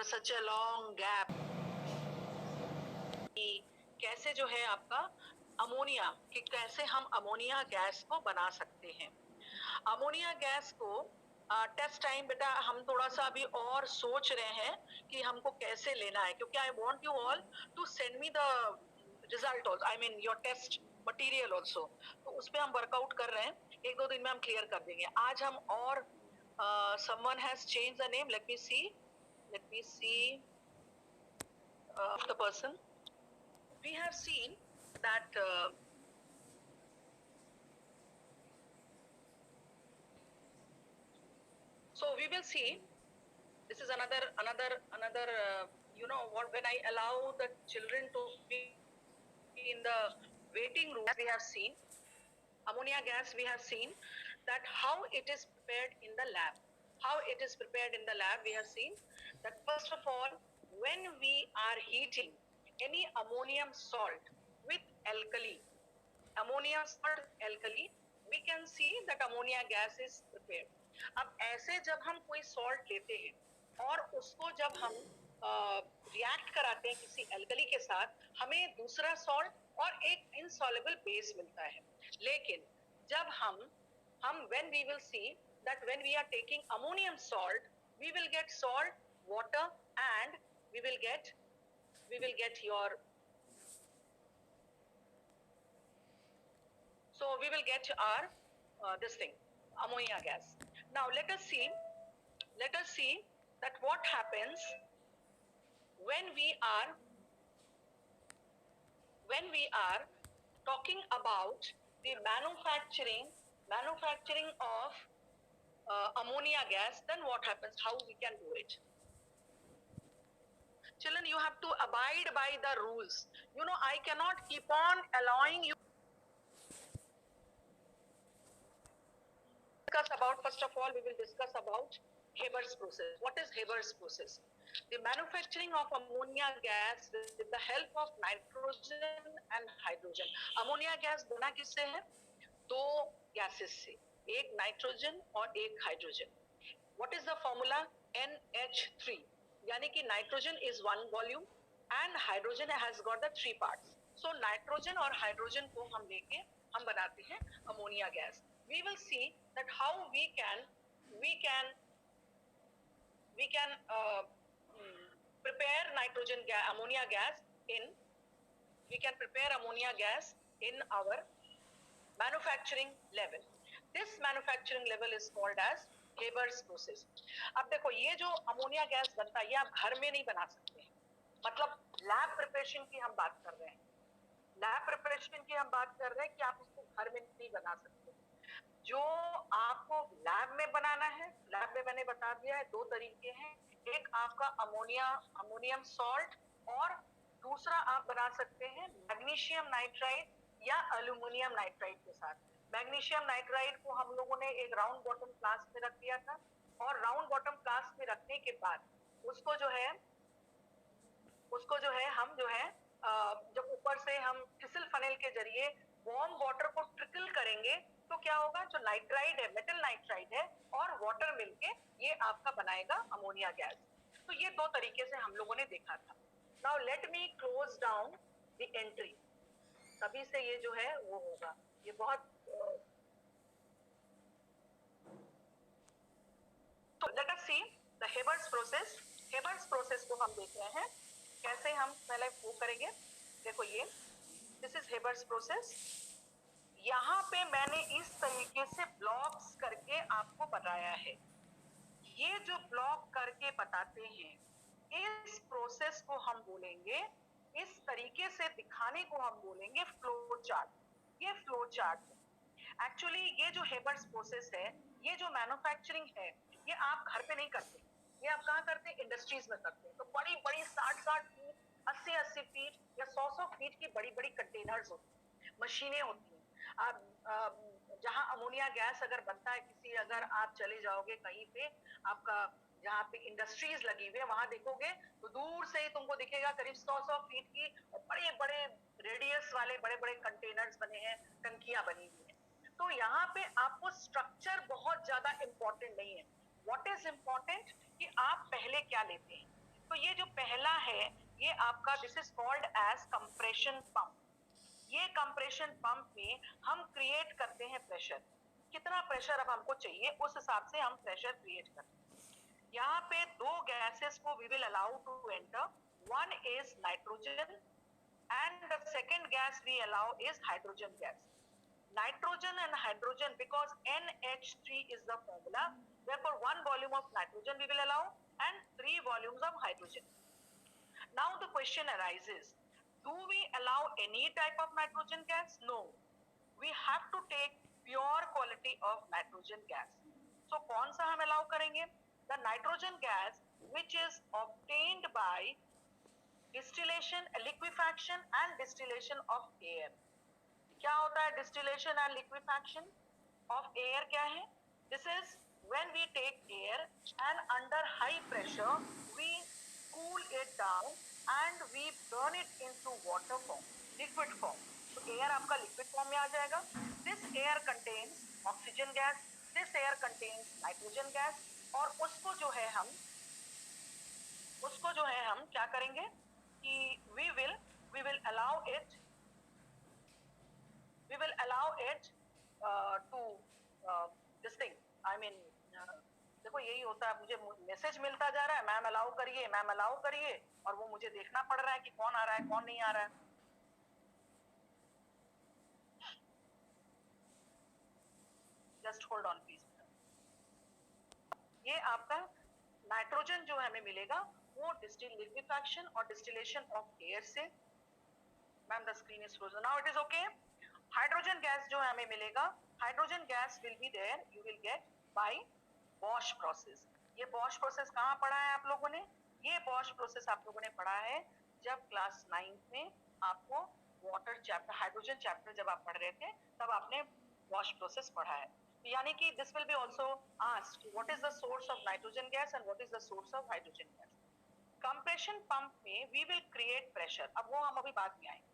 such a long gap कि कैसे जो है आपका अमोनिया कि कैसे हम अमोनिया गैस को बना सकते हैं। अमोनिया गैस को टेस्ट टाइम बेटा हम थोड़ा सा अभी और सोच रहे हैं कि हमको कैसे लेना है, क्योंकि I want you all to send me the result also, I mean your test material also. तो उस पर हम वर्कआउट कर रहे हैं, एक दो दिन में हम क्लियर कर देंगे। आज हम और someone has changed the name, let me see the person. We have seen that so we will see, this is another you know what, when I allow the children to be in the waiting room, we have seen ammonia gas, we have seen that how it is prepared in the lab. How it is prepared in the lab, we have seen that first of all, when we are heating any ammonium salt with alkali, ammonium salt alkali, we can see that ammonia gas is prepared. अब ऐसे जब हम कोई salt लेते हैं और उसको जब हम रिएक्ट कराते हैं किसी एल्कली के साथ, हमें दूसरा सॉल्ट और एक इनसॉल्युबल बेस मिलता है। लेकिन जब हम when we will see that when we are taking ammonium salt, we will get salt, water, and we will get your, so we will get our this thing, ammonia gas. Now let us see that what happens when we are talking about the manufacturing of ammonia gas, then what happens, how we can do it. Children, you have to abide by the rules. You know, I cannot keep on allowing you discuss about, first of all, we will discuss about Haber's process. What is Haber's process? The manufacturing of ammonia gas with the help of nitrogen and hydrogen. Ammonia gas बना किससे है? दो gases से, एक nitrogen और एक hydrogen. What is the formula? NH3. यानी कि nitrogen is one volume and hydrogen has got the three parts. So nitrogen और hydrogen को हम लेके हम बनाते हैं ammonia gas. We will see that how we can prepare ammonia gas in our manufacturing level. This manufacturing level is called as Haber's process. अब देखो ये जो अमोनिया गैस बनता है ये आप घर में नहीं बना सकते हैं, मतलब लैब प्रिपरेशन की हम बात कर रहे हैं, कि आप इसको घर में नहीं बना सकते। जो आपको लैब में बनाना है, लैब में मैंने बता दिया है दो तरीके हैं, एक आपका अमोनियम सॉल्ट और दूसरा आप बना सकते हैं मैग्नीशियम नाइट्राइड या एल्युमिनियम नाइट्राइड के साथ। मैग्नीशियम नाइट्राइड को हम लोगों ने एक राउंड बॉटम फ्लास्क में रख दिया था और राउंड बॉटम फ्लास्क में रखने के बाद उसको जो है हम जब ऊपर से हम ट्रिकल फनेल के जरिए वार्म वाटर को ट्रिकल करेंगे तो क्या होगा, जो नाइट्राइड है, मेटल नाइट्राइड है और वाटर मिलके ये आपका बनाएगा अमोनिया गैस। तो ये दो तरीके से हम लोगों ने देखा था। Now let me close down the entry, तभी से ये जो है वो होगा, ये बहुत तो let us see the Haber's process को हम देख रहे हैं कैसे हम पहले वो करेंगे। देखो ये दिस इज हेबर्स प्रोसेस। यहाँ पे मैंने इस तरीके से ब्लॉक्स करके आपको बताया है। ये जो ब्लॉक करके बताते हैं इस प्रोसेस को हम बोलेंगे, इस तरीके से दिखाने को हम बोलेंगे फ्लो चार्ट। ये फ्लो चार्ट एक्चुअली ये जो हेबर्स प्रोसेस है, ये जो मैन्युफैक्चरिंग है, ये आप घर पे नहीं करते, ये आप कहाँ करते हैं, इंडस्ट्रीज में करते हैं। तो बड़ी बड़ी 60-60 फीट, 80-80 फीट या 100-100 फीट की बड़ी बड़ी कंटेनर्स होती हैं, मशीनें होती हैं। जहाँ अमोनिया गैस अगर बनता है, अगर आप चले जाओगे कहीं पे, आपका जहाँ पे इंडस्ट्रीज लगी हुई है वहां देखोगे तो दूर से ही तुमको दिखेगा करीब 100-100 फीट की बड़े बड़े रेडियस वाले बड़े बड़े कंटेनर्स बने हैं, टंकियां बनी हुई है। तो यहाँ पे आपको स्ट्रक्चर बहुत ज्यादा इंपॉर्टेंट नहीं है। व्हाट इज इंपॉर्टेंट कि आप पहले क्या लेते हैं। तो ये जो पहला है ये आपका this is called as compression pump. ये कंप्रेशन पंप में हम क्रिएट करते हैं प्रेशर। कितना प्रेशर अब हमको चाहिए उस हिसाब से हम प्रेशर क्रिएट करते हैं। यहाँ पे दो गैसेस को we will allow to enter. One is nitrogen and the second gas we allow is hydrogen gas. Nitrogen and hydrogen, because NH3 is the formula, therefore 1 volume of nitrogen we will allow and 3 volumes of hydrogen. Now the question arises, do we allow any type of nitrogen gas? No, we have to take pure quality of nitrogen gas. So कौन सा हम allow करेंगे? The nitrogen gas which is obtained by distillation, liquefaction and distillation of air. क्या होता है distillation and liquefaction of air? क्या है? This is when we take air and under high pressure we cool it down and we burn it into water form, liquid form. तो air आपका liquid form में आ जाएगा. This air contains oxygen gas, this air contains nitrogen gas और उसको जो है हम क्या करेंगे कि we will allow it to this thing, I mean देखो यही होता है, मुझे मैसेज मिलता जा रहा है मैम अलाउ करिए और वो मुझे देखना पड़ रहा है कि कौन आ रहा है कौन नहीं आ रहा है। Just hold on please. ये आपका नाइट्रोजन जो हमें मिलेगा वो लिक्विफैक्शन और डिस्टिलेशन ऑफ एयर से। Ma'am the screen is frozen now, it is okay. Hydrogen gas जो हमें मिलेगा, hydrogen gas will be there, you will get by Bosch process. ये बॉश प्रोसेस कहाँ पढ़ा है आप लोगों ने? ये बॉश प्रोसेस आप लोगों ने पढ़ा है जब क्लास 9th में आपको वाटर चैप्टर, हाइड्रोजन चैप्टर जब आप पढ़ रहे थे तब आपने बॉश प्रोसेस पढ़ा है। यानी कि this will be also asked what is the source of nitrogen gas and what is the source of hydrogen gas. Compression pump में वी विल क्रिएट प्रेशर, अब वो हम अभी बाद में आएंगे।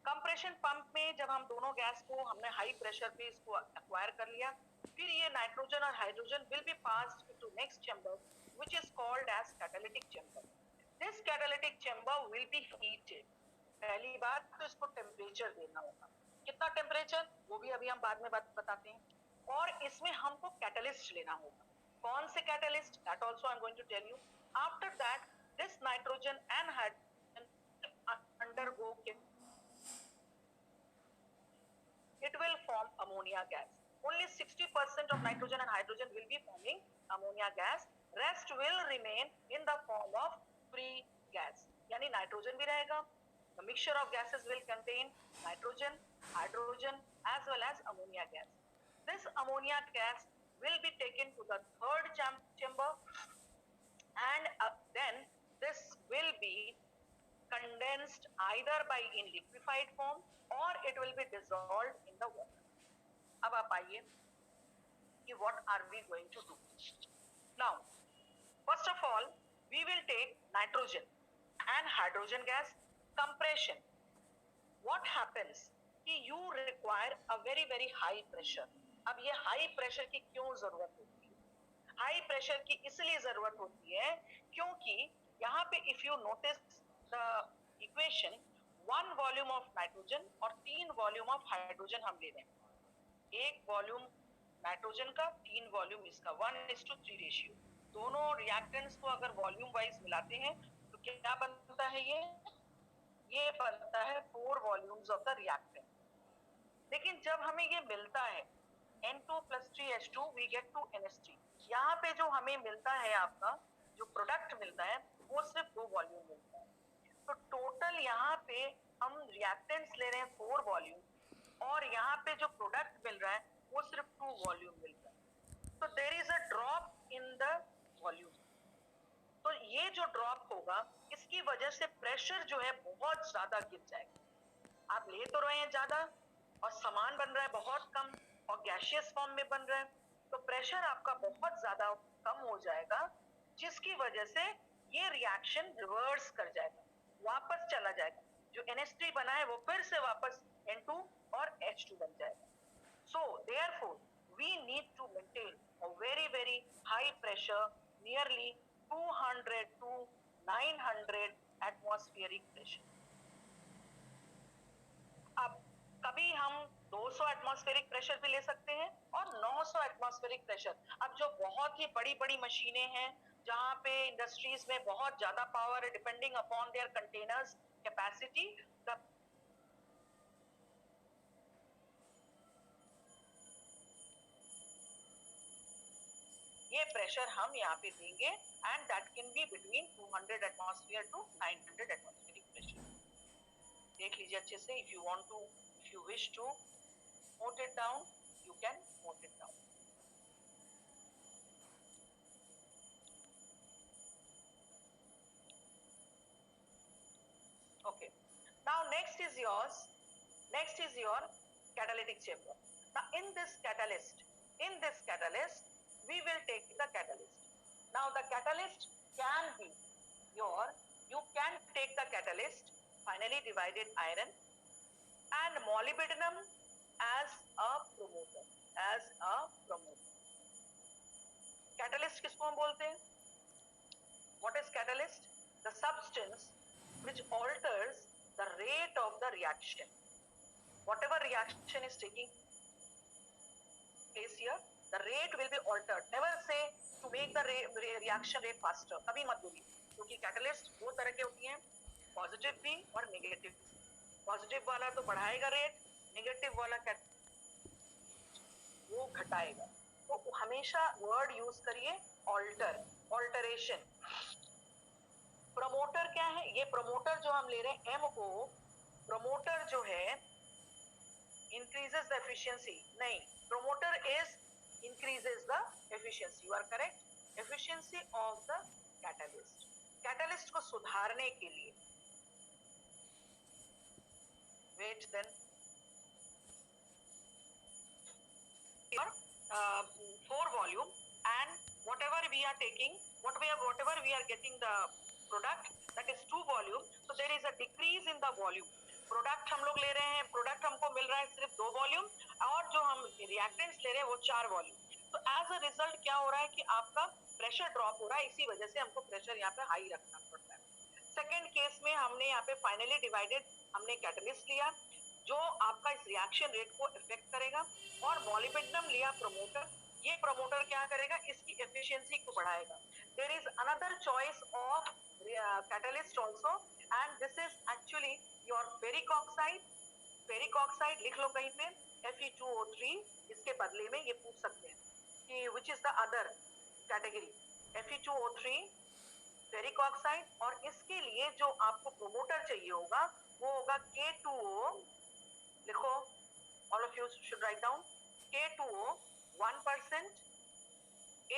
कंप्रेशन पंप में जब हम दोनों गैस को हमने हाई प्रेशर पे इसको एक्वायर कर लिया, फिर ये नाइट्रोजन और hydrogen will be passed to next chamber which is called as catalytic chamber. This catalytic chamber will be heated. पहली बात तो इसको टेम्परेचर देना होगा, कितना टेम्परेचर वो भी अभी हम बाद में बताते हैं। और इसमें हमको कैटलिस्ट लेना होगा। कौन से catalyst? That also I am going to tell you. After that this nitrogen and hydrogen undergo, it will form ammonia gas. Only 60% of nitrogen and hydrogen will be forming ammonia gas. Rest will remain in the form of free gas. यानी nitrogen भी रहेगा। The mixture of gases will contain nitrogen, hydrogen as well as ammonia gas. This ammonia gas will be taken to the third chamber and then this will be condensed either by in liquefied form or it will be dissolved in the water. अब आप आइए कि what are we going to do? Now, first of all, we will take nitrogen and hydrogen gas compression. What happens कि you require a very very high pressure. अब ये high pressure की क्यों जरूरत होती है? High pressure की इसलिए जरूरत होती है क्योंकि यहाँ पे if you notice the equation, 1 volume of nitrogen और 3 volume of hydrogen हम ले रहे हैं। एक वॉल्यूम नाइट्रोजन का, 3 वॉल्यूम इसका, 1:3 रेशियो। दोनों रिएक्टेंट्स को अगर वॉल्यूम वाइज मिलाते हैं तो क्या बनता है? ये बनता है 4 वॉल्यूम्स ऑफ द रिएक्टेंट। लेकिन जब हमें ये मिलता है N2 + 3H2 we get to NH3। यहाँ पे जो हमें मिलता है आपका जो प्रोडक्ट मिलता है वो सिर्फ 2 वॉल्यूम मिलता है। तो टोटल यहाँ पे हम रिएक्टेंट्स ले रहे हैं 4 वॉल्यूम और यहाँ पे जो प्रोडक्ट मिल रहा है वो सिर्फ 2 वॉल्यूम मिल रहा है। तो there is a drop in the volume. तो ये जो ड्रॉप होगा इसकी वजह से प्रेशर जो है बहुत ज्यादा गिर जाएगा। आप ले तो रहे हैं ज्यादा और सामान बन रहा है बहुत कम और गैसियस फॉर्म में बन रहा है, तो प्रेशर आपका बहुत ज्यादा कम हो जाएगा जिसकी वजह से ये रिएक्शन रिवर्स कर जाएगा, वापस चला जाएगा। जो NH3 बना है वो फिर से वापस N2 और H2 बन जाएगा। So therefore we need to maintain a very very high pressure, nearly 200 to 900 atmospheric pressure. अब कभी हम 200 एटमॉस्फेरिक प्रेशर भी ले सकते हैं और 900 एटमॉस्फेरिक प्रेशर। अब जो बहुत ही बड़ी बड़ी मशीनें हैं जहां पे इंडस्ट्रीज में बहुत ज्यादा पावर है, depending upon their containers capacity, ये प्रेशर हम यहाँ पे देंगे and that can be between 200 atmosphere to 900 atmospheric pressure. देख लीजिए अच्छे से। If you want to, if you wish to note it down, you can note it down. Okay, now next is your catalytic chamber. Now in this catalyst we will take the catalyst. Now the catalyst can be you can take the catalyst finally divided iron and molybdenum as a promoter. Catalyst किसको हम बोलते हैं? What is catalyst? The substance which alters the rate of the reaction. Whatever reaction is taking place here, the rate will be altered. Never say to make the reaction rate faster. कभी मत बोलिए, क्योंकि catalyst दो तरह के होती हैं, positive भी और नेगेटिव। पॉजिटिव वाला तो बढ़ाएगा रेट, नेगेटिव वाला वो घटाएगा। तो हमेशा वर्ड यूज करिए ऑल्टर, ऑल्टरेशन। प्रमोटर क्या है? ये प्रमोटर जो हम ले रहे हैं MO, प्रमोटर जो है increases the efficiency, नहीं, promoter is increases the efficiency. You are correct. Efficiency of the catalyst. Catalyst को सुधारने के लिए, wait then, 4 volume and whatever we are taking, whatever we are getting the product, that is 2 volume, so there is a decrease in the volume. Product हम लोग ले रहे हैं, product हमको मिल रहा है सिर्फ 2 वॉल्यूम और जो हम रिएक्टेंट्स ले रहे हैं वो 4 वॉल्यूम। तो एज अ रिजल्ट क्या हो रहा है कि आपका प्रेशर ड्रॉप हो रहा है, इसी वजह से हमको प्रेशर यहाँ पे हाई रखना पड़ता है। सेकेंड केस में हमने यहाँ पे फाइनली डिवाइडेड हमने कैटलिस्ट लिया जो आपका इस रिएक्शन रेट को इफेक्ट करेगा, और मॉलिब्डेनम लिया प्रमोटर। ये प्रमोटर क्या करेगा? इसकी एफिशिएंसी को बढ़ाएगा। There is another choice of catalyst also and this is actually your ferric oxide. Ferric oxide लिख लो कहीं पे, Fe2O3। इसके बदले में ये पूछ सकते हैं कि which is the other category, Fe2O3 ferric oxide, और इसके लिए जो आपको प्रमोटर चाहिए होगा वो होगा K2O। लिखो, all of you should write down, K2O 1%,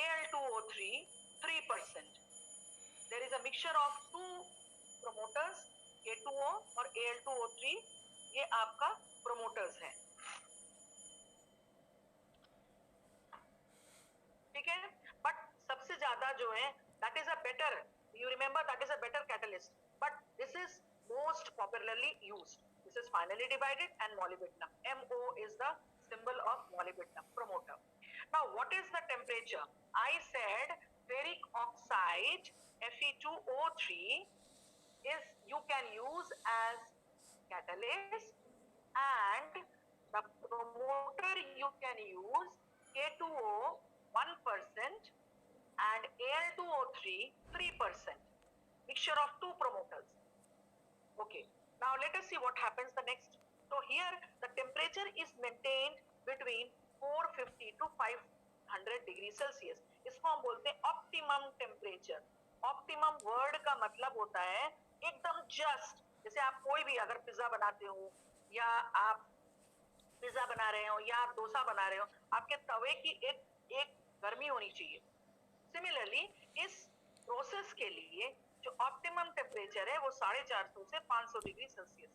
Al2O3 3%. There is a mixture of two promoters, K2O और Al2O3, ये आपका promoters हैं, ठीक है। बट सबसे ज्यादा जो है that is a better, you remember that is a better catalyst, but this is most popularly used. This is finally divided and molybdenum. MO is the symbol of molybdenum promoter. Now what is the temperature? I said ferric oxide Fe2O3 is you can use as catalyst, and the promoter you can use K2O 1% and Al2O3 3%, mixture of two promoters. Okay, now let us see what happens the next. So here the temperature is maintained between 450 to 500 degree Celsius. इसको हम बोलते हैं optimum temperature. Optimum word का मतलब होता है एकदम just. जैसे आप कोई भी अगर पिज्जा बनाते हो या आप पिज्जा बना रहे हो या आप डोसा बना रहे हो, आपके तवे की एक गर्मी होनी चाहिए। सिमिलरली इस प्रोसेस के लिए जो ऑप्टिमम टेम्परेचर है वो 450 से 500 डिग्री सेल्सियस।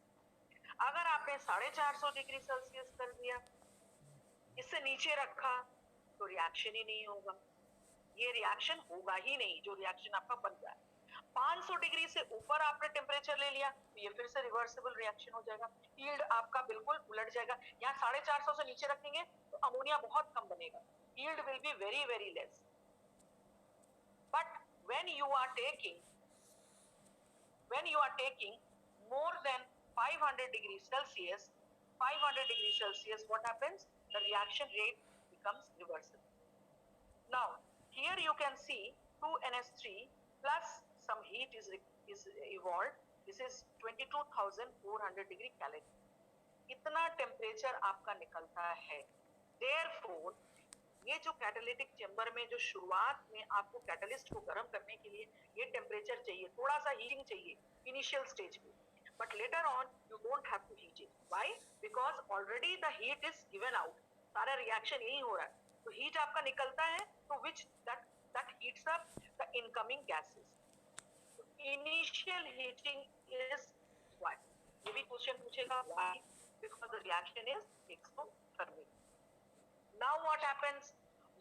अगर आपने 450 डिग्री सेल्सियस कर दिया, इससे नीचे रखा, तो रिएक्शन ही नहीं होगा। ये रिएक्शन होगा ही नहीं जो रिएक्शन आपका बन रहा है। 500 डिग्री से ऊपर आपने टेम्परेचर ले लिया तो ये फिर से रिवर्सिबल रिएक्शन हो जाएगा, यील्ड आपका बिल्कुल उलट जाएगा। यहाँ 450 से नीचे रखेंगे तो अमोनिया बहुत कम बनेगा, yield will be very very less. But when you are taking when you are taking more than 500 degrees Celsius, 500 degrees Celsius, what happens? The reaction rate becomes reversible. Now, here you can see 2NH3 plus some heat is evolved. This is 22,400 degree Kelvin. इतना temperature आपका निकलता है. Therefore, ये जो catalytic chamber में जो शुरुआत में आपको कैटलिस्ट को गर्म करने के लिए ये टेम्परेचर चाहिए, थोड़ा सा हीटिंग चाहिए इनिशियल स्टेज पे, but later on you don't have to heat it. Why? Because already the heat is given out. सारा रिएक्शन यही हो रहा है, तो हीट आपका निकलता है, तो which that heats up the incoming gases. Initial heating is why. ये भी क्वेश्चन पूछेगा, why? Because the reaction is exothermic. Now what happens?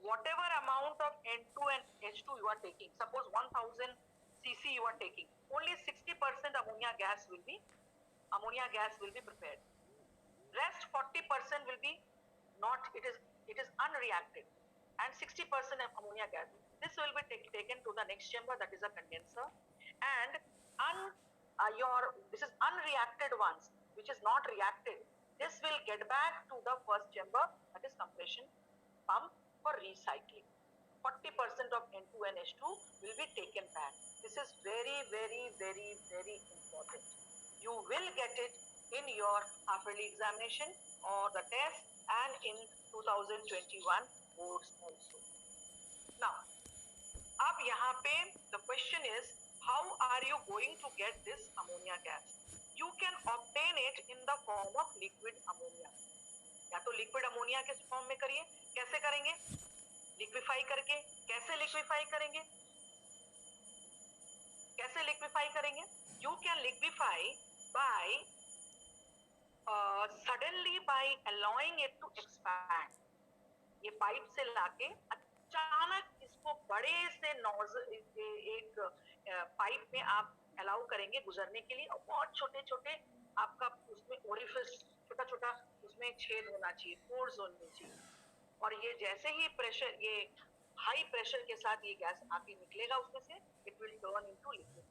Whatever amount of N2 and H2 you are taking, suppose 1000 cc you are taking, only 60% ammonia gas will be prepared. Rest 40% will be not, it is unreacted, and 60% of ammonia gas. This will be taken to the next chamber, that is a condenser, and this is unreacted ones, which is not reacted. This will get back to the first chamber, that is compression pump, for recycling. 40% of N2 and H2 will be taken back. This is very, very, very, very important. You will get it in your half-yearly examination or the test, and in 2021 boards also. Now, अब यहाँ पे the question is, how are you going to get this ammonia gas? You can obtain it in the form of liquid ammonia. या तो liquid ammonia के form में करिए. कैसे करेंगे? लिक्विफाई करके. कैसे लिक्विफाई करेंगे? You can liquefy by suddenly by allowing it to expand. ये पाइप से लाके अचानक इसको बड़े से नोजल एक पाइप में आप अलाउ करेंगे गुजरने के लिए, और बहुत छोटे छोटे आपका उसमें ओरिफिस, छोटा छोटा उसमें छेद होना चाहिए, पोर्स होने चाहिए, और ये जैसे ही प्रेशर, ये हाई प्रेशर के साथ ये गैस आके निकलेगा उसमें से, it will turn into liquid.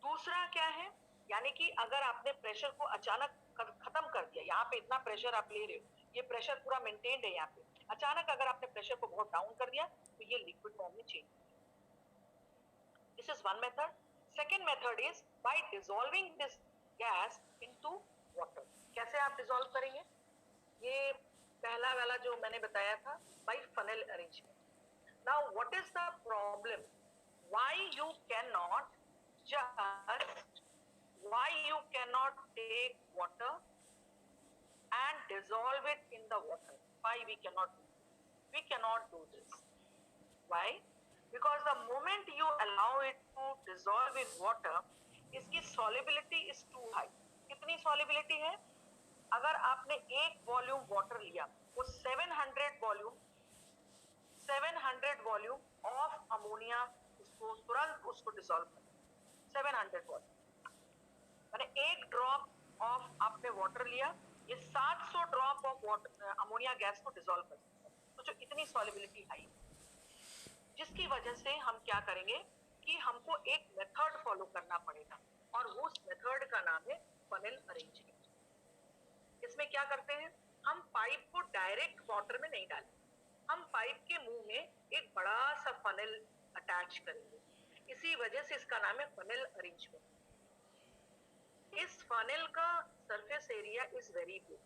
दूसरा क्या है, यानी कि अगर आपने प्रेशर को अचानक खत्म कर दिया, यहाँ पे इतना प्रेशर आप ले रहे हो, ये प्रेशर पूरा मेंटेन्ड है यहाँ पे, अचानक अगर आपने प्रेशर को बहुत डाउन कर दिया तो ये लिक्विड फॉर्म में change. This is one method. Second method is by dissolving this gas into water. कैसे आप डिसॉल्व करेंगे? ये पहला वाला जो मैंने बताया था, by funnel arrangement. Now what is the problem? Why you cannot take water and dissolve it in the water? Why we cannot do this? We cannot do this. Why? Because the moment you allow it to dissolve in water, इसकी solubility is too high. कितनी solubility है? अगर आपने एक volume water लिया, वो 700 volume of ammonia उसको तुरंत उसको डिसॉल्व कर, 700 वॉल्यूम, मैंने एक ड्रॉप ऑफ आपने वाटर लिया, ये 700 drop of water ammonia gas को डिसॉल्व कर सकता है. तो जो इतनी सॉल्युबिलिटी हाई, जिसकी वजह से हम क्या करेंगे कि हमको एक मेथड फॉलो करना पड़ेगा, और उस मेथड का नाम है फनल अरेंजमेंट. इसमें क्या करते हैं, हम पाइप को डायरेक्ट वाटर में नहीं डालें, हम पाइप के मुंह में एक बड़ा सा फनल अटैच करेंगे. इसी वजह से इसका नाम है फनल अरेंजमेंट. इस फनल का surface area is very big,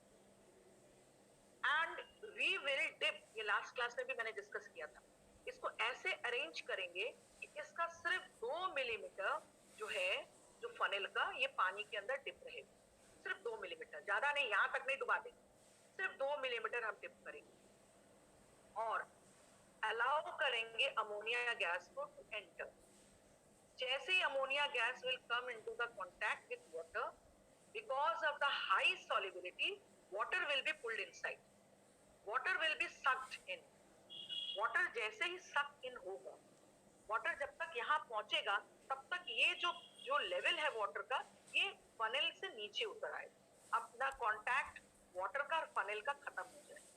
and we will dip, ये लास्ट क्लास में भी मैंने डिस्कस किया था, इसको ऐसे अरेंज करेंगे कि इसका सिर्फ 2 मिलीमीटर जो है, जो फनल का, ये पानी के अंदर डिप रहेगा. सिर्फ 2 मिलीमीटर, ज्यादा नहीं, यहाँ तक नहीं डुबा देंगे, सिर्फ 2 मिलीमीटर हम डिप करेंगे, और अलाउ करेंगे अमोनिया गैस को टू एंटर. जैसे ही ammonia gas will come into the contact with water, because of the high solubility, water will be pulled inside, water will be sucked in. Water जैसे ही सक इन होगा, वाटर जब तक यहाँ पहुंचेगा तब तक ये जो लेवल है वाटर का, ये फनल से नीचे उतर आएगा. अपना कांटेक्ट वाटर का और फनल का खत्म हो जाएगा.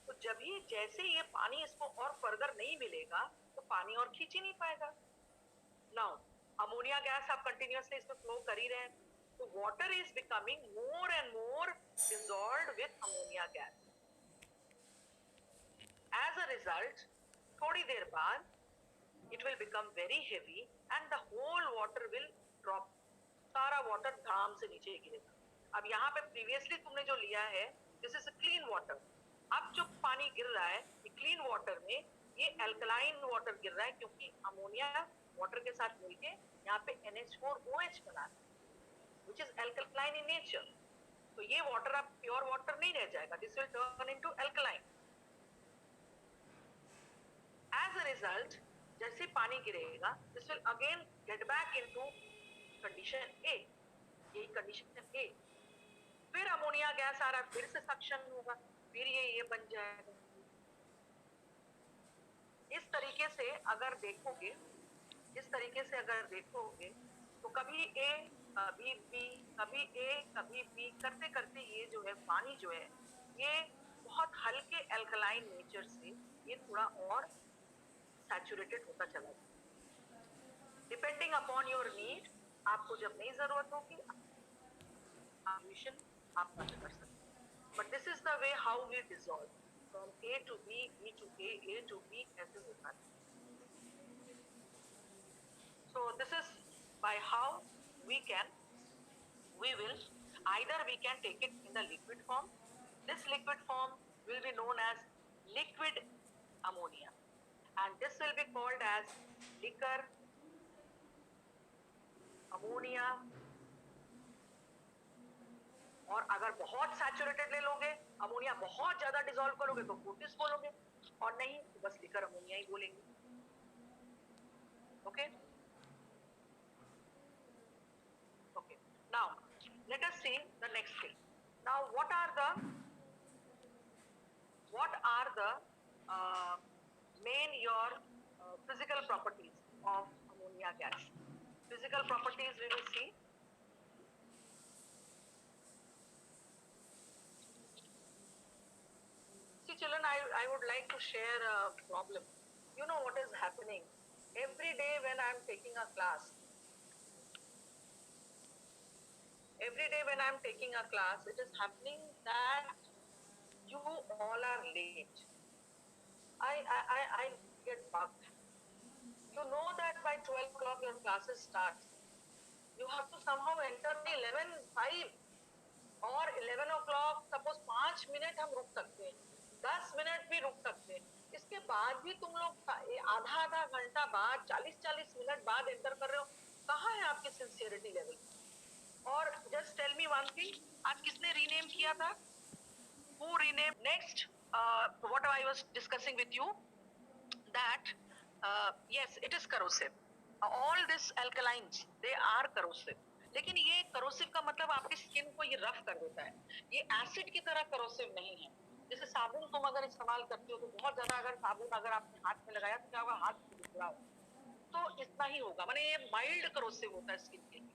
तो जब ही जैसे ये पानी इसको और फर्दर नहीं मिलेगा, तो पानी और खींच ही नहीं पाएगा. नाउ अमोनिया गैस आप कंटिन्यूअसली इसमें फ्लो कर ही रहे हैं, तो water is becoming more and more dissolved with ammonia gas. As a result थोड़ी देर बाद it will become very heavy and the whole water will drop. सारा वाटर धाम से नीचे गिरेगा. अब यहाँ पे प्रीवियसली तुमने जो लिया है, दिस इज क्लीन वाटर. अब जो पानी गिर रहा है ये क्लीन वाटर में ये अल्कलाइन वाटर गिर रहा है, क्योंकि अमोनिया वाटर के साथ मिलके यहाँ पे NH4OH बना है, which is alkaline in nature. तो ये वाटर अब प्योर वाटर नहीं रह जाएगा. This will turn into alkaline. As a result जैसे पानी गिरेगा, this will again get back into condition A. यही कंडीशन ए. फिर अमोनिया गैस आ रहा, फिर से सक्शन होगा, फिर ये बन जाएगा. इस तरीके से अगर देखोगे, तो कभी ए कभी बी कभी ए कभी बी करते करते ये जो है पानी जो है ये बहुत हल्के अल्कलाइन नेचर से ये थोड़ा और सैचुरेटेड होता चला जाए. डिपेंडिंग अपॉन योर नीड, आपको जब नहीं जरूरत होगी आप बंद कर सकते हैं. But this is the way how we dissolve from A to B, B to A to B, ऐसे होता है. So this is by how we will either we can take it in the liquid form. This liquid form will be known as liquid ammonia, and this will be called as liquor ammonia. और अगर बहुत saturated ले लोगे, ammonia बहुत ज्यादा dissolve करोगे तो Fortis बोलोगे, और नहीं तो बस लिकर अमोनिया ही बोलेंगे. Okay okay. Now let us see the next thing. Now what are the main your physical properties of ammonia gas? Physical properties we will see. See children, I would like to share a problem. You know what is happening every day when I am taking a class? It is happening that you all are late. I get bugged. You know that by 12 o'clock your classes start. You have to somehow enter by 11:05 or 11 o'clock. Suppose 5 minute हम रुक सकते हैं, 10 minute भी रुक सकते हैं. इसके बाद भी तुम लोग आधा घंटा बाद, 40 मिनट बाद एंटर कर रहे हो. कहाँ है आपकी सिंसियरिटी लेवल? और just tell me one thing, आज किसने रीनेम किया था? Who renamed? Next, what I was discussing with you, that yes, it is corrosive. All these alkalines, they are corrosive. लेकिन ये corrosive का मतलब आपकी स्किन को ये रफ कर देता है. ये एसिड की तरह corrosive नहीं है. जैसे साबुन तुम अगर इस्तेमाल करते हो तो बहुत ज्यादा अगर साबुन अगर आपने हाथ में लगाया तो क्या होगा? हाथ टुकड़ा होगा. तो इतना ही होगा. माने ये माइल्ड corrosive होता है स्किन के लिए,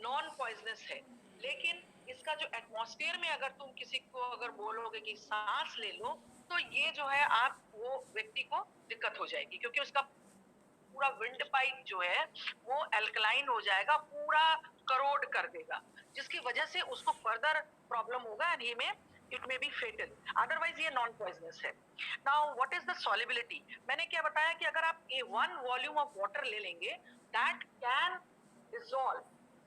नॉन पॉइजनस है. लेकिन इसका जो एटमॉस्फेयर में अगर तुम किसी को अगर बोलोगे कि सांस ले लो, तो ये जो है आप वो व्यक्ति को दिक्कत हो जाएगी, क्योंकि उसका पूरा विंड पाइप जो है वो अल्कलाइन हो जाएगा, पूरा करोड कर देगा, जिसकी वजह से उसको फर्दर प्रॉब्लम होगा एंड ही में it may be fatal. Otherwise ये नॉन पॉइजनस है. Now what is the solubility? मैंने क्या बताया कि अगर आप 1 वॉल्यूम ऑफ वाटर ले लेंगे, that can dissolve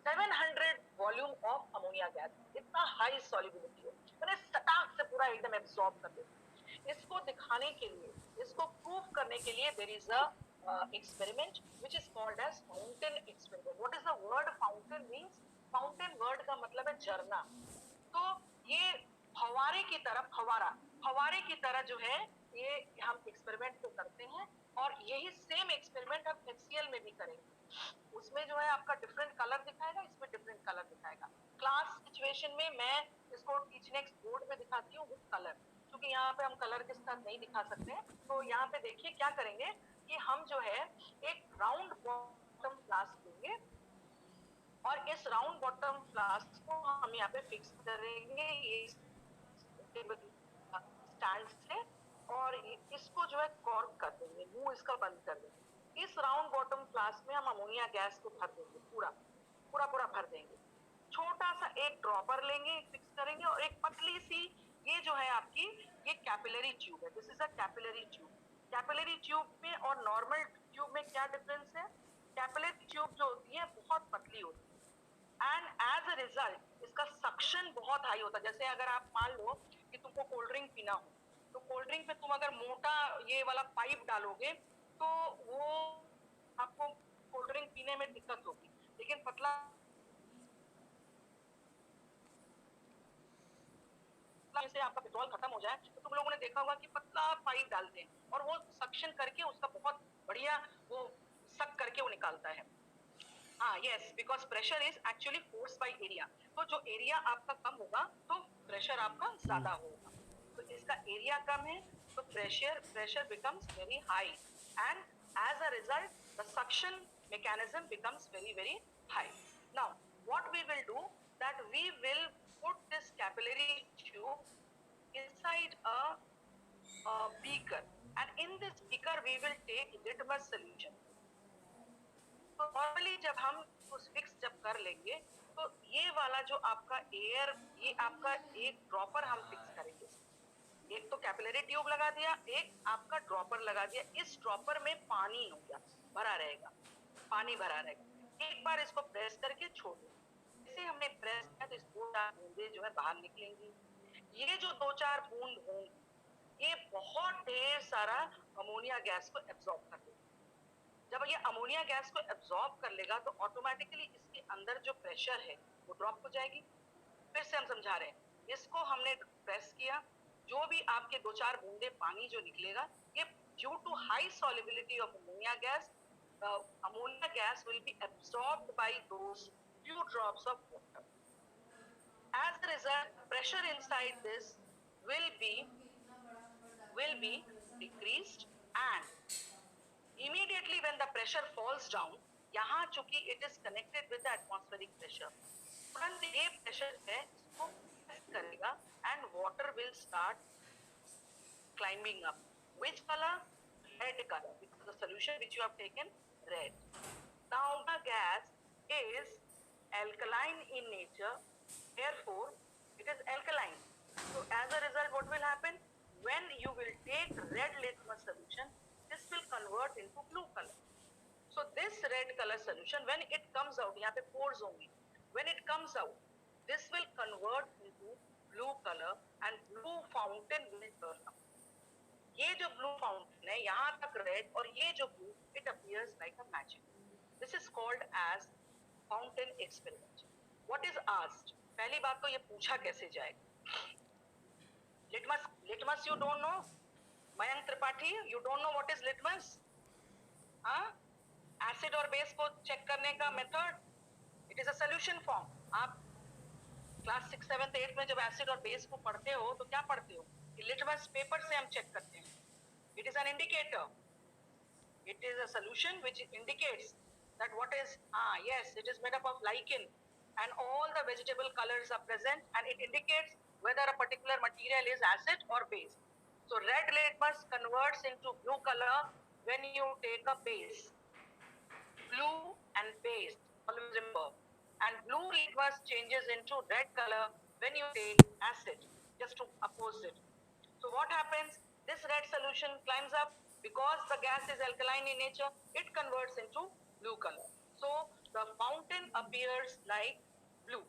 700 volume of ammonia gas. इतना हाई सॉल्युबिलिटी है, मैंने सटाक से पूरा एकदम एब्सॉर्ब कर दिया. इसको दिखाने के लिए, इसको प्रूव करने के लिए there is a experiment which is called as fountain experiment. What is the word fountain means? Fountain word का मतलब है झरना. तो ये फवारे की तरह, फवारे की तरह जो है ये हम एक्सपेरिमेंट तो करते हैं, और यही सेम एक्सपेरिमेंट हम HCl में भी करेंगे. उसमें जो है आपका डिफरेंट कलर दिखाएगा, इसमें डिफरेंट कलर दिखाएगा. क्लास सिचुएशन में मैं इसको टीचिंग नेक्स्ट बोर्ड पे दिखाती हूँ विद कलर, क्योंकि यहाँ पे हम कलर के साथ नहीं दिखा सकते. तो यहाँ पे देखिए क्या करेंगे कि हम जो है एक राउंड बॉटम फ्लास्क लेंगे, और इस राउंड बॉटम फ्लास्क को हम यहाँ पे फिक्स करेंगे ये स्टैंड से, और इसको जो है कॉर्क कर देंगे, मुंह इसका बंद कर देंगे. इस राउंड बॉटम फ्लास्क में हम अमोनिया गैस को भर देंगे, पूरा पूरा पूरा भर देंगे। छोटा सा एक ड्रॉपर लेंगे, फिक्स करेंगे, और एक पतली सी, ये जो है आपकी, ये कैपिलरी ट्यूब है। This is a capillary tube. Capillary tube में और नॉर्मल ट्यूब में क्या डिफरेंस है? कैपिलरी ट्यूब जो होती है बहुत पतली होती है, एंड एज अ रिजल्ट इसका सक्शन बहुत हाई होता है। जैसे अगर आप मान लो कि तुमको कोल्ड ड्रिंक पीना हो, तो कोल्ड ड्रिंक पे तुम अगर मोटा ये वाला पाइप डालोगे तो वो आपको कोल्ड ड्रिंक पीने में दिक्कत होगी, लेकिन पतला से आपका पेट्रोल खत्म हो जाए तो तुम लोगों ने देखा होगा कि पतला पाइप डालते हैं और वो सक्शन करके उसका बहुत बढ़िया वो सक करके वो निकालता है। हाँ, yes, because pressure is actually force by area. तो जो एरिया आपका कम होगा तो प्रेशर आपका ज्यादा होगा। तो इसका एरिया कम है तो pressure pressure becomes very high, and as a result the suction mechanism becomes very high. Now what we will do, that we will put this capillary tube inside a beaker, and in this beaker we will take litmus solution. तो normally जब हम उस fix जब कर लेंगे तो ये वाला जो आपका एयर, ये आपका एक ड्रॉपर हम फिक्स करेंगे। एक तो कैपिलरी ट्यूब लगा दिया, एक आपका ड्रॉपर लगा दिया। इस ड्रॉपर में पानी हो गया, भरा रहेगा, पानी भरा रहेगा। एक बार इसको प्रेस करके छोड़ दो। जैसे हमने प्रेस किया तो इस 2-4 बूंदे जो है बाहर निकलेंगी। ये जो 2-4 बूंद होंगी ये बहुत ढेर सारा अमोनिया गैस को एब्जॉर्ब कर लेगा। जब ये अमोनिया गैस को एब्जॉर्ब कर लेगा तो ऑटोमेटिकली इसके अंदर जो प्रेशर है वो ड्रॉप हो जाएगी। फिर से हम समझा रहे हैं, इसको हमने प्रेस किया, जो भी आपके 2-4 बूंदे पानी जो निकलेगा, ये due to high solubility of ammonia gas will be absorbed by those few drops of water. As a result, pressure inside this will be decreased, and immediately when the pressure falls down, यहाँ चूंकि it is connected with the atmospheric pressure, तुरंत ये pressure है इसको press करेगा and water will start climbing up. Which color? Red color, because the solution which you have taken red. Now the gas is alkaline in nature, therefore it is alkaline. So as a result, what will happen? When you will take red litmus solution, this will convert into blue color. So this red color solution, when it comes out, यहाँ पे pores होंगी, when it comes out, this will convert into blue color and blue fountain will turn up. ये जो blue fountain है, यहाँ तक red और ये जो blue, it appears like a magic. This is called as fountain experiment. What is asked? पहली बात तो ये पूछा कैसे जाएगा? Litmus you don't know? Mayank Tripathi, you don't know what is litmus? हाँ? एसिड और बेस को चेक करने का method, it is a solution form. आप क्लास 6, 7, 8 में जब एसिड और बेस को पढ़ते हो तो क्या पढ़ते हो? लिटमस पेपर से हम चेक करते हैं। It is an indicator, it is a solution which indicates that what is yes, it is made up of lichen and all the vegetable colors are present, and it indicates whether a particular material is acid or base. So red litmus converts into blue color when you take a base. Blue and base, always remember. And blue litmus changes into red color when you take acid, just to oppose it. So what happens? This red solution climbs up. Because the gas is alkaline in nature, it converts into blue color. So the fountain appears like blue.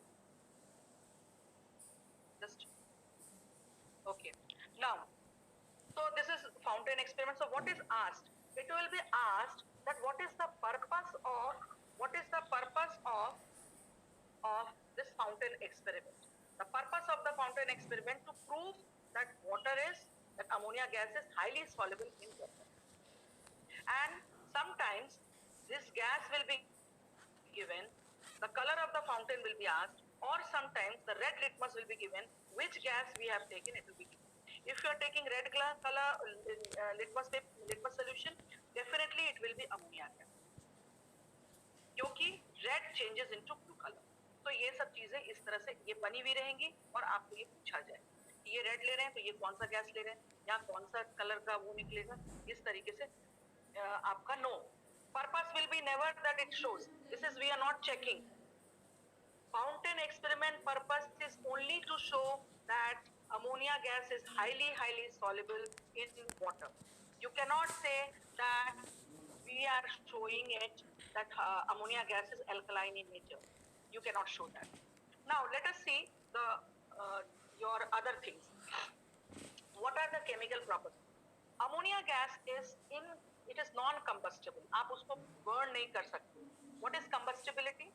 Just okay. Now, so this is fountain experiment. So what is asked? It will be asked that what is the purpose of this fountain experiment? The purpose of the fountain experiment to prove that ammonia gas is highly soluble in water. And sometimes this gas will be given, the color of the fountain will be asked, or sometimes the red litmus will be given, which gas we have taken, it will be given. If you are taking red color litmus solution, definitely it will be ammonia gas, क्योंकि red changes into blue color. तो ये सब चीजें इस तरह से ये बनी हुई रहेंगी और आपको ये पूछा जाए, ये रेड ले रहे हैं तो ये कौन सा गैस ले रहे हैं या कौन सा कलर का वो निकलेगा, इस तरीके से आपका no Purpose will be never that it shows. This is, we are not checking. Fountain experiment purpose is only to show that ammonia gas is highly, highly soluble in water. You cannot say that we are showing it that ammonia gas is alkaline in nature. You cannot show that. Now let us see the your other things. What are the chemical properties? Ammonia gas is in, it is non-combustible. आप उसको burn नहीं कर सकते. What is combustibility?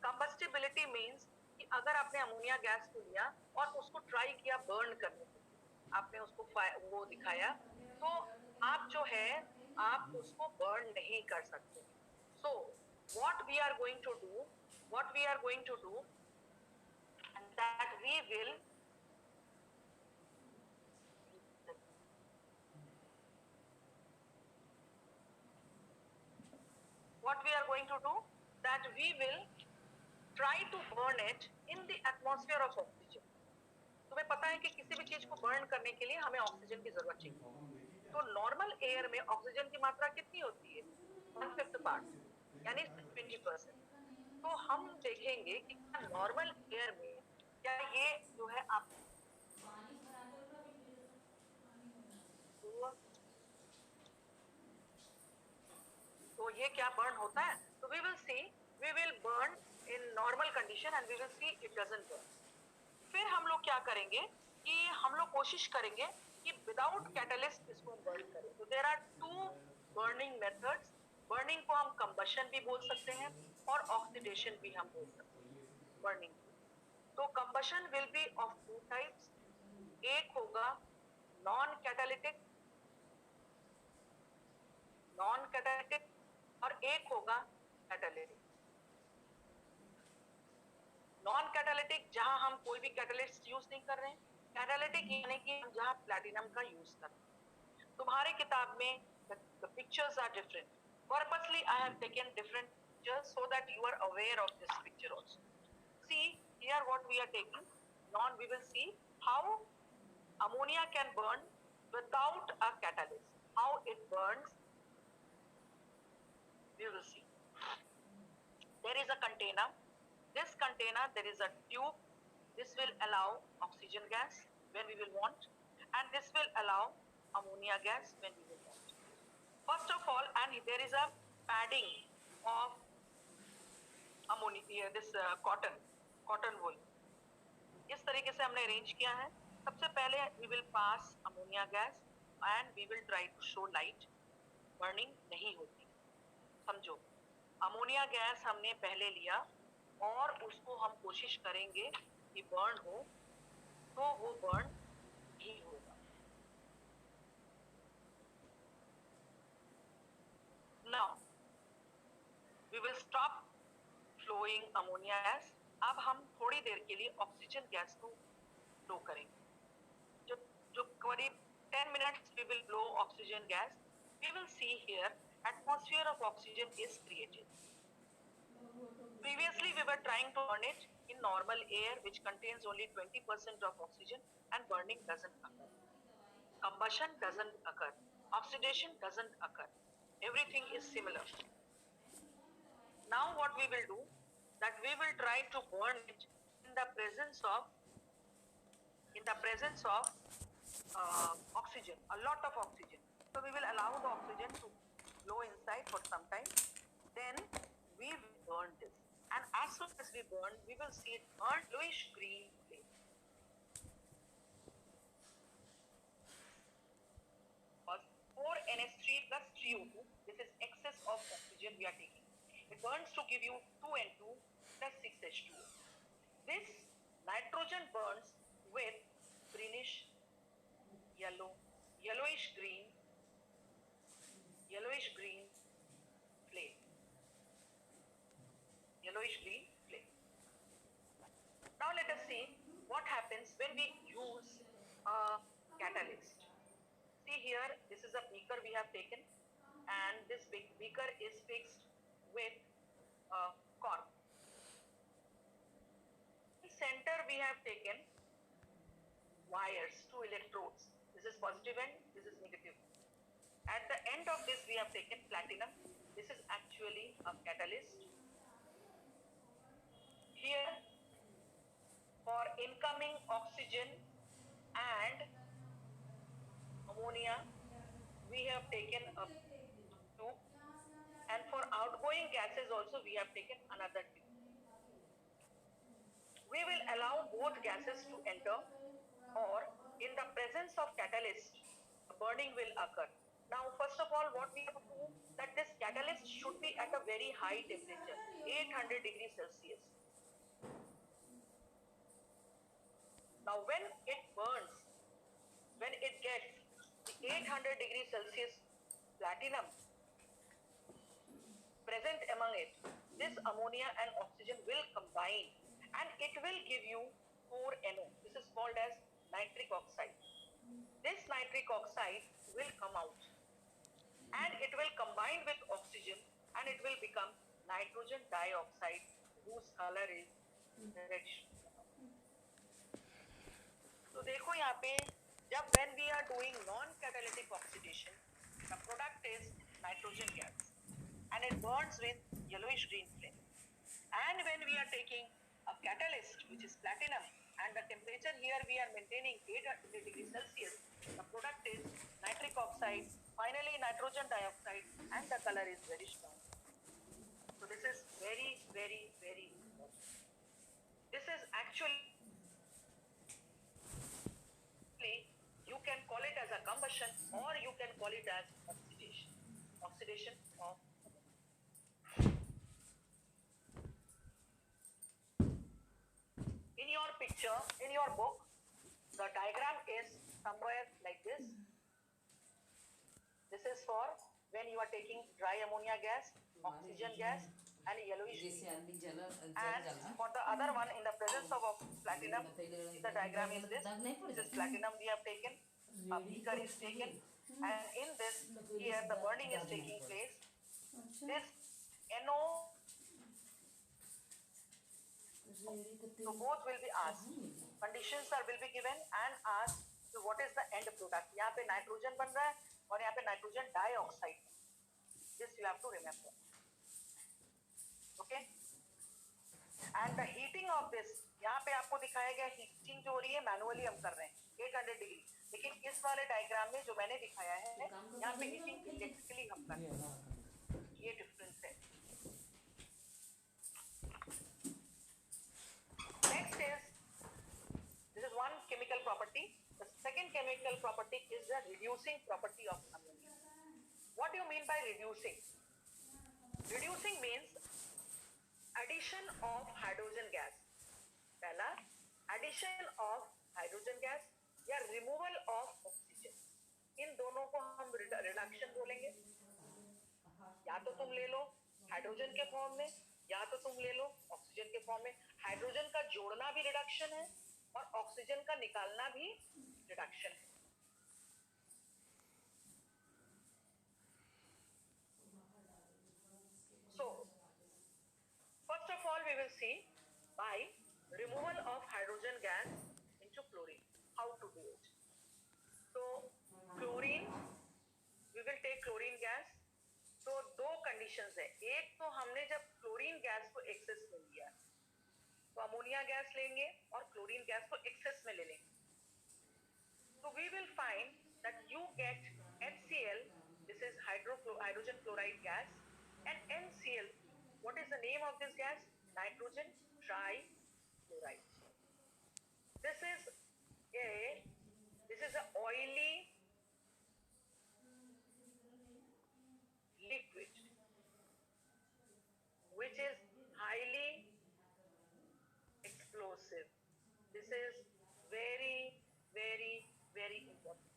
Combustibility means कि अगर आपने ammonia gas को लिया और उसको ट्राई किया बर्न करने के लिए, आपने उसको वो दिखाया, तो आप जो है आप उसको बर्न नहीं कर सकते. So what we are going to do, that we will try to burn it in the atmosphere of oxygen. तुम्हें पता है कि किसी भी चीज को बर्न करने के लिए हमें ऑक्सीजन की जरूरत चाहिए. तो नॉर्मल एयर में ऑक्सीजन की मात्रा कितनी होती है? 1/5 पार्ट, यानी 20%. तो हम देखेंगे कि नॉर्मल एयर में क्या ये जो है आप तो ये क्या बर्न होता है? तो we will see, we will burn in normal condition and we will see it doesn't burn. फिर हम लोग क्या करेंगे कि हम लोग कोशिश करेंगे कि विदाउट कैटलिस्ट इसको बर्न करें. तो there are two burning methods. Burning को हम कंबशन भी बोल सकते हैं और ऑक्सीडेशन भी हम बोल सकते हैं बर्निंग. तो combustion will be of two types. एक होगा नॉन कैटालिटिक और एक होगा कैटालिटिक. नॉन कैटालिटिक जहां हम कोई भी कैटलिस्ट यूज नहीं कर रहे हैं. कैटालिटिक यानी कि हम जहां प्लैटिनम का यूज कर रहे हैं. तुम्हारे किताब में the pictures are different. Purposely I have taken different pictures so that you are aware of this picture also. See here what we are taking. We will see how ammonia can burn without a catalyst. How it burns, we will see. There is a container. This container, there is a tube. This will allow oxygen gas when we will want, and this will allow ammonia gas when we will want. First of all, and there is a padding of ammonia, this cotton wool. इस तरीके से हमने arrange किया है. सबसे पहले we will pass ammonia gas and we will try to show light. Burning नहीं होती. समझो, अमोनिया गैस हमने पहले लिया और उसको हम कोशिश करेंगे कि बर्न हो, तो वो बर्न ही होगा. Now we will stop flowing ammonia gas. अब हम थोड़ी देर के लिए ऑक्सीजन गैस को फ्लो करेंगे. जो करीब 10 minutes we will blow oxygen gas. We will see here atmosphere of oxygen is created. Previously we were trying to burn it in normal air which contains only 20% of oxygen and burning doesn't occur. Combustion doesn't occur. Oxidation doesn't occur. Everything is similar. Now what we will do, that we will try to burn it in the presence of oxygen, a lot of oxygen. So we will allow the oxygen to blow inside for some time. Then we will burn this. And as soon as we burn, we will see it burn bluish green flame. 4NH3 plus 3O2, this is excess of oxygen we are taking. It burns to give you 2N2 plus 6H2O. This nitrogen burns with greenish, yellowish green flame. Now let us see what happens when we use a catalyst. See here, this is a beaker we have taken, and this beaker is fixed with a cork. In center we have taken wires, 2 electrodes. This is positive end, this is negative. At the end of this we have taken platinum. This is actually a catalyst. Here, for incoming oxygen and ammonia, we have taken a tube, and for outgoing gases also we have taken another tube. We will allow both gases to enter, or in the presence of catalyst, burning will occur. Now, first of all, what we have to do, that this catalyst should be at a very high temperature, 800 degrees Celsius. Now, when it burns, when it gets the 800 degrees Celsius platinum present among it, this ammonia and oxygen will combine and it will give you 4NO. This is called as nitric oxide. This nitric oxide will come out and it will combine with oxygen and it will become nitrogen dioxide, whose color is reddish. तो देखो यहाँ पे, जब when we are doing non-catalytic oxidation, the product is nitrogen gas and it burns with yellowish green flame. And when we are taking a catalyst, which is platinum, and the temperature here we are maintaining 800 degrees Celsius, the product is nitric oxide, finally nitrogen dioxide, and the color is reddish brown. So this is very, very, very important. This is actually, you can call it as a combustion or you can call it as oxidation. Oxidation of in your picture, in your book, the diagram is somewhere like this. This is for when you are taking dry ammonia gas, oxygen gas, and yellowish green. And for the other one, in the presence of platinum, the diagram is this. This is platinum we have taken, a beaker is taken, and in this, here the burning is taking place. This NO, so both will be asked. Conditions will be given and asked, so what is the end product? यहाँ पे nitrogen बन रहा है और यहाँ पे nitrogen dioxide. This you have to remember. Okay? And the heating of this, यहाँ पे आपको दिखाया गया हीटिंग जो हो रही है मैनुअली हम कर रहे हैं 800 डिग्री, लेकिन इस वाले डायग्राम में जो मैंने दिखाया है यहाँ पे हीटिंग इलेक्ट्रिकली हम कर रहे हैं. ये डिफरेंस है. Next is, this is one chemical property. The second chemical property is the reducing property of ammonia. What do you mean by reducing? Reducing means addition of hydrogen gas. पहला, addition of hydrogen gas या removal of oxygen. इन दोनों को हम reduction बोलेंगे. या तो तुम ले लो हाइड्रोजन के फॉर्म में, या तो तुम ले लो ऑक्सीजन के फॉर्म में. हाइड्रोजन का जोड़ना भी रिडक्शन है और ऑक्सीजन का निकालना भी रिडक्शन है. So, first of all, we will see by removal of hydrogen gas into chlorine, how to do it. So, chlorine, we will take chlorine gas. तो दो कंडीशंस है. एक तो हमने जब क्लोरीन गैस को एक्सेस में लिया तो अमोनिया गैस लेंगे और क्लोरीन गैस को एक्सेस में ले लेंगे. So we will find that you get HCl, this is hydrogen chloride gas, and NCl. What is the name of this gas? Nitrogen trichloride. This is a oily liquid which is highly explosive. This is very, very, very important.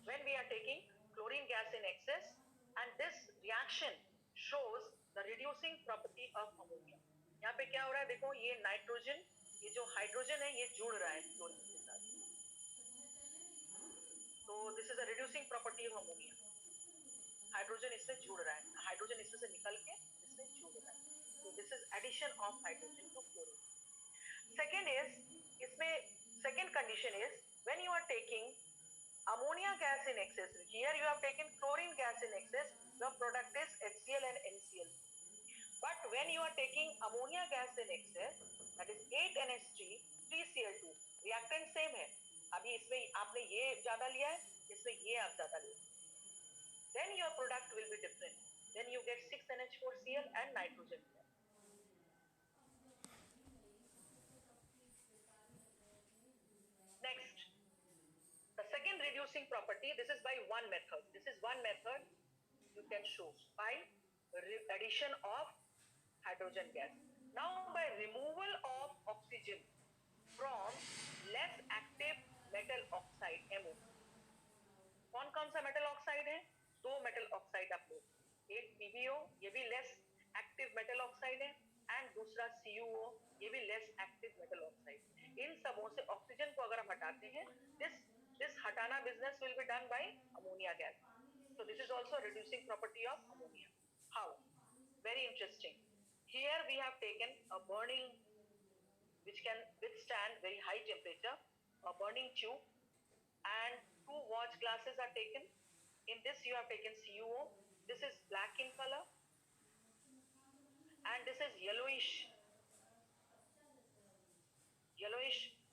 When we are taking chlorine gas in excess, and this reaction shows the reducing property of ammonia. यहाँ पे क्या हो रहा है? देखो ये nitrogen, ये जो हाइड्रोजन है ये जुड़ रहा है क्लोरीन के साथ. तो this is a reducing property of ammonia. Hydrogen इससे जुड़ रहा है, हाइड्रोजन इसमें से निकल के इससे जुड़ रहा है. So this is addition of hydrogen to chlorine. Second is, इसमें second condition is when you are taking ammonia gas in excess. Here you have taken chlorine gas in excess. The product is HCl and NCl. But when you are taking ammonia gas in excess, that is 8NH3, 3Cl2, reactant same है. अभी इसमें आपने ये ज्यादा लिया है, इसमें ये आप ज्यादा लिया. Then your product will be different. Then you get 6NH4Cl and nitrogen gas. Next, the second reducing property, this is by one method. This is one method you can show by addition of hydrogen gas. Now by removal of oxygen from less active metal oxide MO. कौन कौन सा metal oxide है? दो metal oxide आप लो, एक PbO, ये भी less active metal oxide है, एंड दूसरा CuO, ये भी लेस एक्टिव मेटल ऑक्साइड. इन सबों से ऑक्सीजन को अगर हम हटाते हैं, this हटाना business will be done by ammonia gas. So this is also a reducing property of ammonia. How? Very interesting. Here we have taken a burning which can withstand very high temperature, a burning tube, and two watch glasses are taken. In this you have taken CuO. This is black in color, and this is yellowish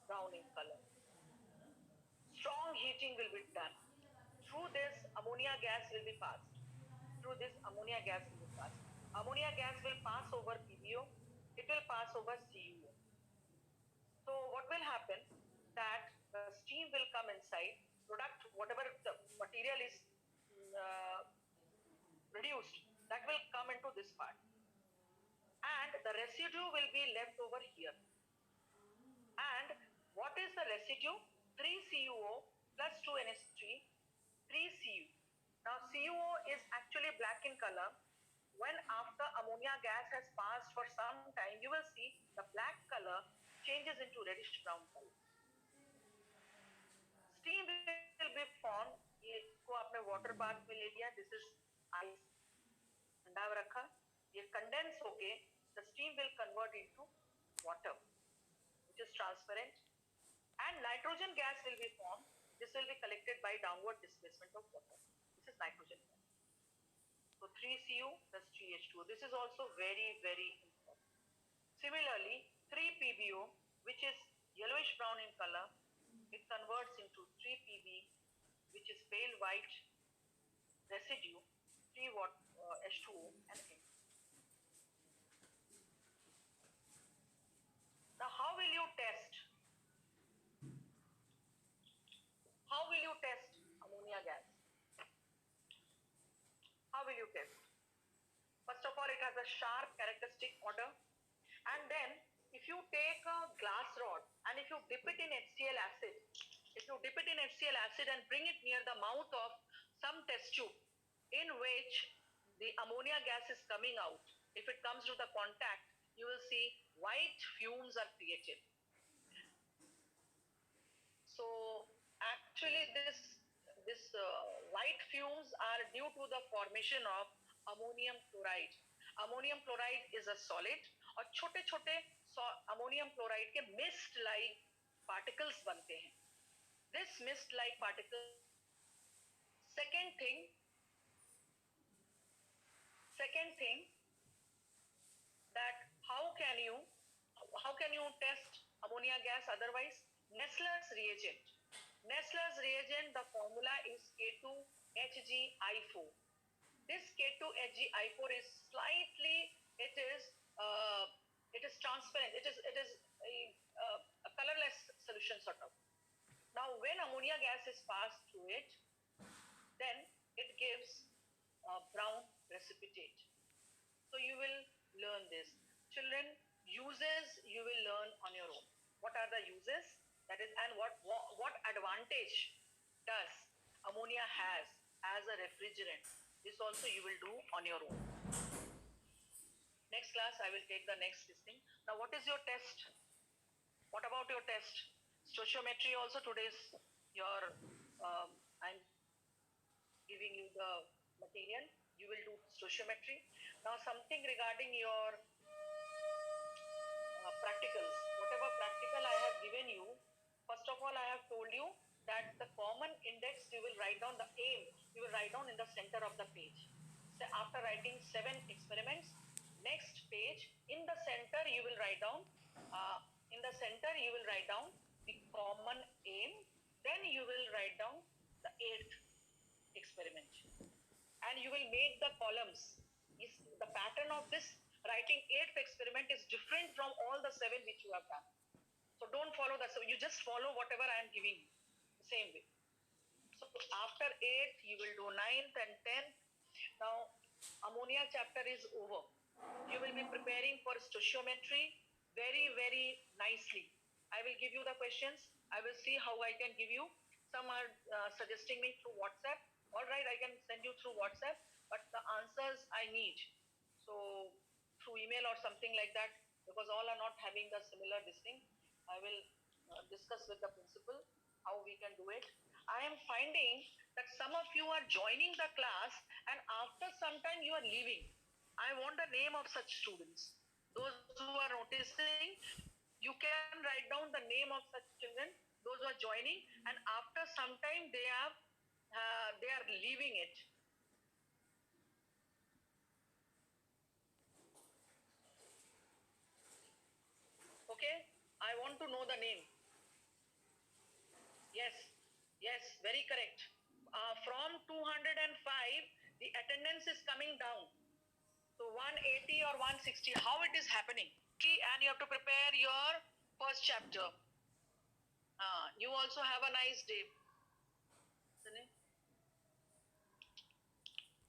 brown in color. Strong heating will be done. Through this ammonia gas will be passed. Ammonia gas will pass over PbO. It will pass over CuO. So what will happen? That the steam will come inside. Product, whatever the material is reduced, that will come into this part, and the residue will be left over here. And what is the residue? 3CuO plus 2NH3, 3Cu. Now CuO is actually black in color. When after ammonia gas has passed for some time, you will see the black color changes into reddish brown color. Steam will be formed. ये को आपने water bath में ले लिया. This is ice. ठंडा रखा. ये condense होके the steam will convert into water, which is transparent, and nitrogen gas will be formed. This will be collected by downward displacement of water. This is nitrogen gas. So 3Cu plus 3H2O. This is also very, very important. Similarly, 3PbO, which is yellowish brown in color, it converts into 3Pb, which is pale white residue, 3H2O and N. Now, how will you test? How will you test ammonia gas? How will you test? First of all, it has a sharp characteristic odor, and then if you take a glass rod and if you dip it in HCl acid, and bring it near the mouth of some test tube in which the ammonia gas is coming out, if it comes to the contact, you will see white fumes are created. So actually this white fumes are due to the formation of ammonium chloride. Ammonium chloride is a solid, और छोटे छोटे ammonium chloride के mist like particles बनते हैं. This mist like particle. Second thing that how can you test ammonia gas otherwise? Nessler's reagent. The formula is K2HgI4. This K2HgI4 is slightly, it is transparent. It is a colorless solution sort of. Now, when ammonia gas is passed through it, then it gives a brown precipitate. So you will learn this. Children, uses you will learn on your own. What are the uses? That is, and what advantage does ammonia has as a refrigerant? This also you will do on your own. Next class, I will take the next thing. Now, what is your test? What about your test? Stoichiometry also today's your, I'm giving you the material. You will do stoichiometry. Now, something regarding your practicals. Whatever practical I have given you, first of all, I have told you that the common index, you will write down the aim, you will write down in the center of the page. So after writing 7 experiments, next page, in the center you will write down, the common aim, then you will write down the 8th experiment. And you will make the columns. The pattern of this writing 8th experiment is different from all the 7 which you have done. So don't follow that. So you just follow whatever I am giving you, the same way. So after 8th, you will do 9th and 10th. Now, ammonia chapter is over. You will be preparing for stoichiometry very, very nicely. I will give you the questions. I will see how I can give you. Some are suggesting me through WhatsApp. All right, I can send you through WhatsApp, but the answers I need. So through email or something like that, because all are not having the similar this thing. I will discuss with the principal how we can do it. I am finding that some of you are joining the class and after some time you are leaving. I want the name of such students. Those who are noticing, you can write down the name of such children, those who are joining, and after some time they are leaving it. Okay, I want to know the name. Yes, yes, very correct. From 205, the attendance is coming down. So 180 or 160, how it is happening? And you have to prepare your first chapter. You also have a nice day.